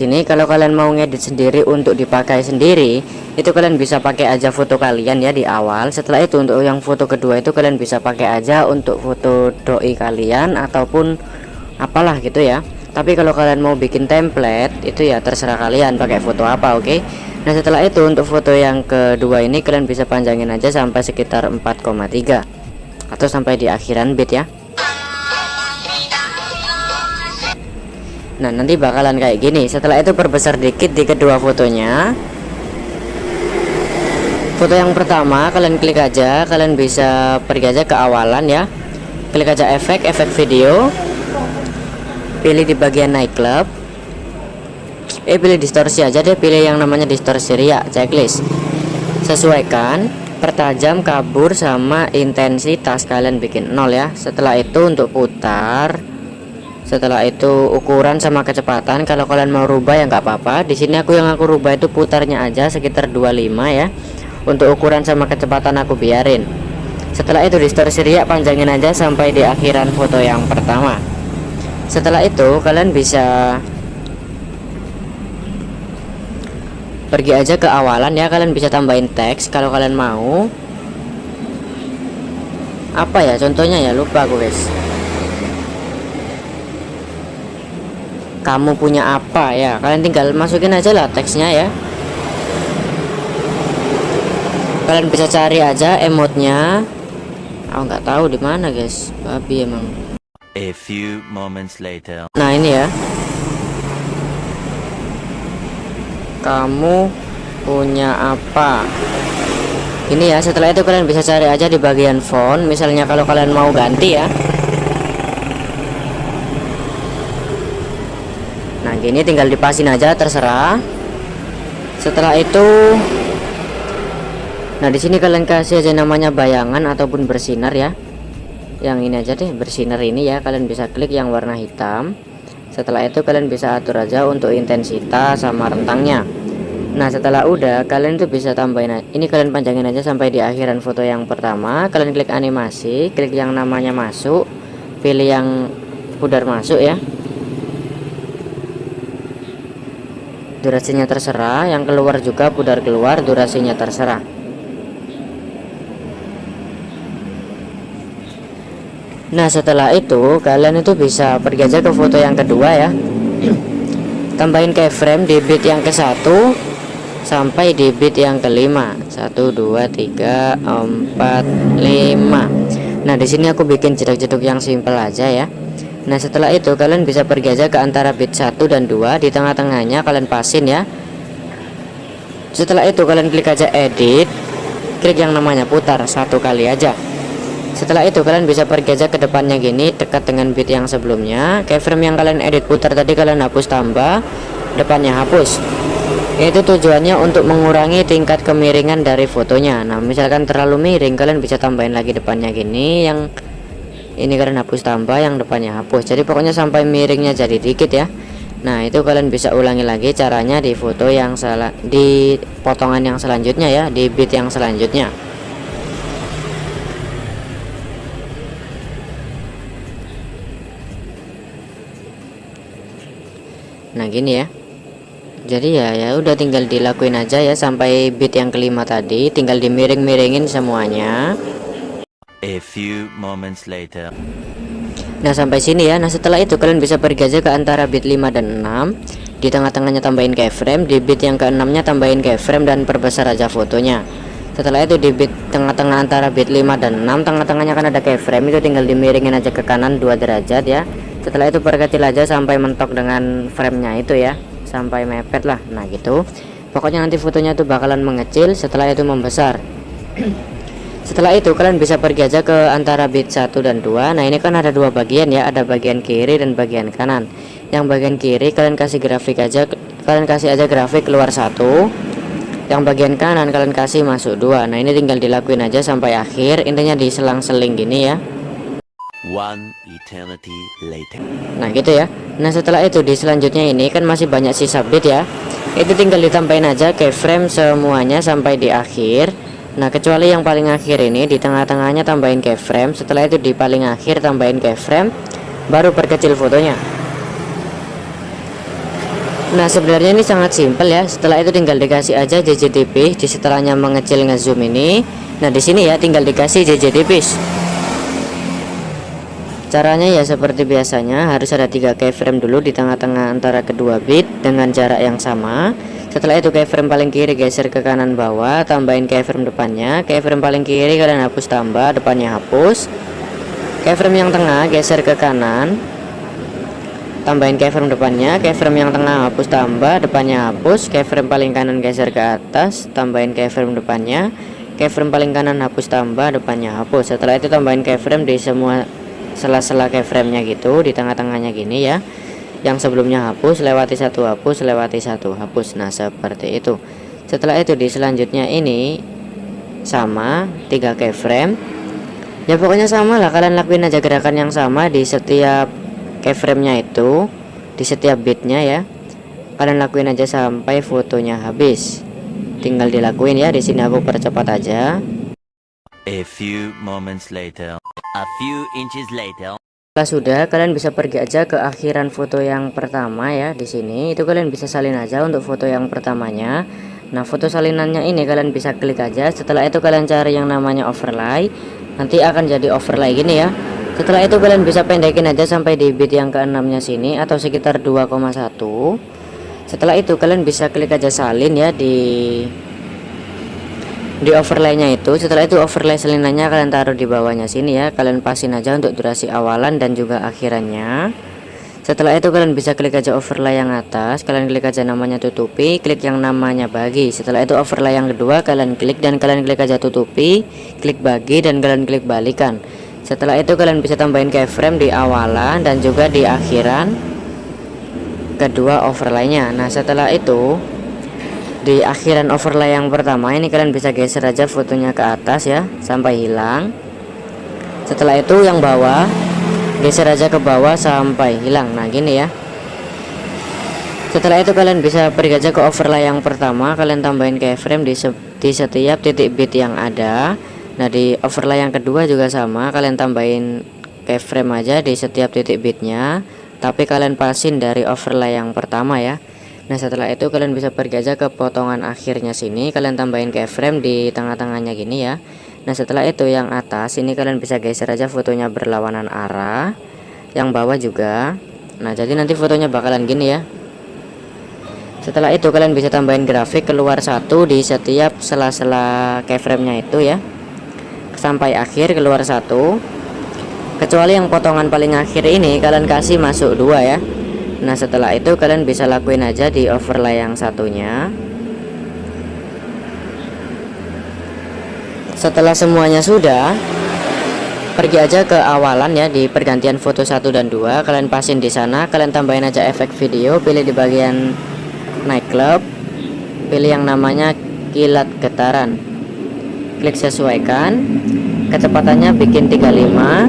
Ini kalau kalian mau ngedit sendiri untuk dipakai sendiri, itu kalian bisa pakai aja foto kalian ya di awal. Setelah itu untuk yang foto kedua itu kalian bisa pakai aja untuk foto doi kalian ataupun apalah gitu ya. Tapi kalau kalian mau bikin template itu ya terserah kalian pakai foto apa, oke? Nah setelah itu untuk foto yang kedua ini kalian bisa panjangin aja sampai sekitar 4,3 atau sampai di akhiran bit ya. Nah nanti bakalan kayak gini. Setelah itu perbesar dikit di kedua fotonya. Foto yang pertama kalian klik aja, kalian bisa pergi aja ke awalan ya, klik aja efek video, pilih di bagian nightclub, pilih distorsi aja deh, pilih yang namanya distorsi ria, checklist, sesuaikan, pertajam, kabur, sama intensitas kalian bikin 0 ya. Setelah itu untuk putar, setelah itu ukuran sama kecepatan kalau kalian mau rubah ya nggak apa-apa. Di sini aku rubah itu putarnya aja sekitar 25 ya. Untuk ukuran sama kecepatan aku biarin. Setelah itu distorsi ria panjangin aja sampai di akhiran foto yang pertama. Setelah itu kalian bisa pergi aja ke awalan ya, kalian bisa tambahin teks kalau kalian mau. Apa ya contohnya ya, lupa aku guys. Kamu punya apa ya, kalian tinggal masukin aja lah teksnya ya. Kalian bisa cari aja emotnya. Aku nggak tahu di mana guys, babi emang. A few moments later. Nah ini ya, kamu punya apa ini ya. Setelah itu kalian bisa cari aja di bagian font, misalnya kalau kalian mau ganti ya. Nah gini tinggal dipasin aja, terserah. Setelah itu, nah di sini kalian kasih aja namanya bayangan ataupun bersinar ya. Yang ini aja deh, bersinar ini ya. Kalian bisa klik yang warna hitam. Setelah itu kalian bisa atur aja untuk intensitas sama rentangnya. Nah setelah udah kalian tuh bisa tambahin ini, kalian panjangin aja sampai di akhiran foto yang pertama. Kalian klik animasi, klik yang namanya masuk, pilih yang pudar masuk ya. Durasinya terserah, yang keluar juga pudar keluar, durasinya terserah. Nah setelah itu kalian itu bisa pergi aja ke foto yang kedua ya. Tambahin keyframe di bit yang ke-1 sampai di bit yang ke-5. 1 2 3 4 5. Nah di sini aku bikin jeduk-jeduk yang simple aja ya. Nah setelah itu kalian bisa pergi aja ke antara bit 1 dan 2, di tengah-tengahnya kalian pasin ya. Setelah itu kalian klik aja edit, klik yang namanya putar 1 kali aja. Setelah itu kalian bisa pergi aja ke depannya gini, dekat dengan bit yang sebelumnya. Keyframe yang kalian edit putar tadi kalian hapus tambah, depannya hapus. Itu tujuannya untuk mengurangi tingkat kemiringan dari fotonya. Nah misalkan terlalu miring, kalian bisa tambahin lagi depannya gini, yang ini kalian hapus tambah, yang depannya hapus. Jadi pokoknya sampai miringnya jadi dikit ya. Nah itu kalian bisa ulangi lagi caranya di foto yang di potongan yang selanjutnya ya, di bit yang selanjutnya. Nah gini ya. Jadi ya udah tinggal dilakuin aja ya sampai bit yang kelima tadi, tinggal dimiring-miringin semuanya. A few moments later. Nah sampai sini ya. Nah setelah itu kalian bisa pergi aja ke antara bit 5 dan 6, di tengah-tengahnya tambahin keyframe, di bit yang ke-6 nya tambahin keyframe dan perbesar aja fotonya. Setelah itu di bit tengah-tengah antara bit 5 dan 6, tengah-tengahnya kan ada keyframe, itu tinggal dimiringin aja ke kanan 2 derajat ya. Setelah itu perkecil aja sampai mentok dengan framenya itu ya, sampai mepet lah. Nah gitu, pokoknya nanti fotonya tuh bakalan mengecil, setelah itu membesar. Setelah itu kalian bisa pergi aja ke antara bit 1 dan 2. Nah ini kan ada dua bagian ya, ada bagian kiri dan bagian kanan. Yang bagian kiri kalian kasih grafik aja, kalian kasih aja grafik keluar 1. Yang bagian kanan kalian kasih masuk 2. Nah ini tinggal dilakuin aja sampai akhir, intinya diselang-seling gini ya. One eternity later. Nah gitu ya. Nah setelah itu di selanjutnya ini kan masih banyak sisa bit ya, itu tinggal ditambahin aja keyframe semuanya sampai di akhir. Nah kecuali yang paling akhir ini, di tengah-tengahnya tambahin keyframe, setelah itu di paling akhir tambahin keyframe, baru perkecil fotonya. Nah sebenarnya ini sangat simpel ya. Setelah itu tinggal dikasih aja JJ tipis di setelahnya mengecil ngezoom ini. Nah di sini ya tinggal dikasih JJ tipis. Caranya ya seperti biasanya, harus ada 3 keyframe dulu di tengah-tengah antara kedua bit dengan jarak yang sama. Setelah itu keyframe paling kiri geser ke kanan bawah, tambahin keyframe depannya. Keyframe paling kiri kalian hapus tambah, depannya hapus. Keyframe yang tengah geser ke kanan, tambahin keyframe depannya. Keyframe yang tengah hapus tambah, depannya hapus. Keyframe paling kanan geser ke atas, tambahin keyframe depannya. Keyframe paling kanan hapus tambah, depannya hapus. Setelah itu tambahin keyframe di semua sela-sela keyframe-nya gitu, di tengah-tengahnya gini ya. Yang sebelumnya hapus, lewati satu hapus, lewati satu hapus. Nah seperti itu. Setelah itu di selanjutnya ini sama 3 keyframe. Ya pokoknya sama lah, kalian lakuin aja gerakan yang sama di setiap keyframe-nya itu, di setiap bitnya ya. Kalian lakuin aja sampai fotonya habis. Tinggal dilakuin ya. Di sini aku percepat aja. A few moments later. A few inches later. Setelah sudah, kalian bisa pergi aja ke akhiran foto yang pertama ya. Di sini itu kalian bisa salin aja untuk foto yang pertamanya. Nah foto salinannya ini kalian bisa klik aja. Setelah itu kalian cari yang namanya overlay. Nanti akan jadi overlay gini ya. Setelah itu kalian bisa pendekin aja sampai di bit yang ke-6 nya sini, atau sekitar 2,1. Setelah itu kalian bisa klik aja salin ya di overlaynya itu. Setelah itu overlay salinannya kalian taruh di bawahnya sini ya. Kalian pasin aja untuk durasi awalan dan juga akhirannya. Setelah itu kalian bisa klik aja overlay yang atas, kalian klik aja namanya tutupi, klik yang namanya bagi. Setelah itu overlay yang kedua kalian klik dan kalian klik aja tutupi, klik bagi dan kalian klik balikan. Setelah itu kalian bisa tambahin keyframe di awalan dan juga di akhiran kedua overlaynya. Nah setelah itu di akhiran overlay yang pertama ini kalian bisa geser aja fotonya ke atas ya sampai hilang. Setelah itu yang bawah geser aja ke bawah sampai hilang. Nah gini ya. Setelah itu kalian bisa pergi aja ke overlay yang pertama, kalian tambahin keyframe di setiap titik bit yang ada. Nah di overlay yang kedua juga sama, kalian tambahin keyframe aja di setiap titik bitnya, tapi kalian pasin dari overlay yang pertama ya. Nah setelah itu kalian bisa pergi aja ke potongan akhirnya sini, kalian tambahin keyframe di tengah-tengahnya gini ya. Nah setelah itu yang atas ini kalian bisa geser aja fotonya berlawanan arah, yang bawah juga. Nah jadi nanti fotonya bakalan gini ya. Setelah itu kalian bisa tambahin grafik keluar satu di setiap sela-sela keyframe-nya itu ya, sampai akhir keluar satu. Kecuali yang potongan paling akhir ini kalian kasih masuk 2 ya. Nah setelah itu kalian bisa lakuin aja di overlay yang satunya. Setelah semuanya sudah, pergi aja ke awalan ya, di pergantian foto 1 dan 2 kalian pasin di sana, kalian tambahin aja efek video, pilih di bagian nightclub, pilih yang namanya kilat getaran, klik sesuaikan, kecepatannya bikin 35,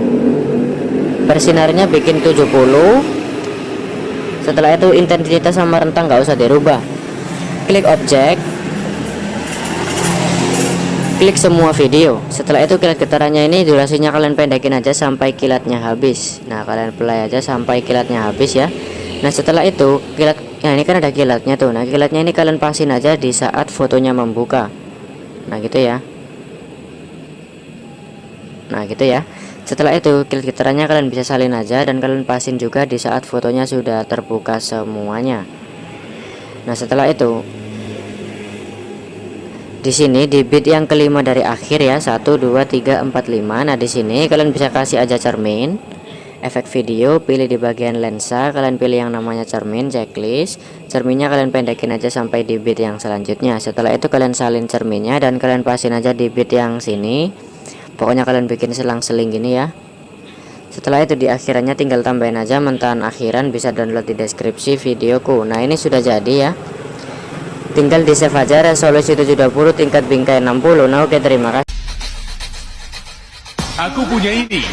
bersinarnya bikin 70. Setelah itu intensitas sama rentang nggak usah dirubah, klik objek, klik semua video. Setelah itu kilat getarannya ini durasinya kalian pendekin aja sampai kilatnya habis. Nah kalian play aja sampai kilatnya habis ya. Nah setelah itu kilat, nah ini kan ada kilatnya tuh. Nah kilatnya ini kalian pasin aja di saat fotonya membuka. Nah gitu ya. Nah gitu ya. Setelah itu kilat getarannya kalian bisa salin aja dan kalian pasin juga di saat fotonya sudah terbuka semuanya. Nah setelah itu di sini di bit yang kelima dari akhir ya, 1 2 3 4 5. Nah di sini kalian bisa kasih aja cermin, efek video, pilih di bagian lensa, kalian pilih yang namanya cermin, checklist. Cerminnya kalian pendekin aja sampai di bit yang selanjutnya. Setelah itu kalian salin cerminnya dan kalian pasin aja di bit yang sini. Pokoknya kalian bikin selang-seling gini ya. Setelah itu di akhirannya tinggal tambahin aja mentahan akhiran, bisa download di deskripsi videoku. Nah ini sudah jadi ya, tinggal di save aja, resolusi 720, tingkat bingkai 60. Nah oke, terima kasih. Aku punya ini.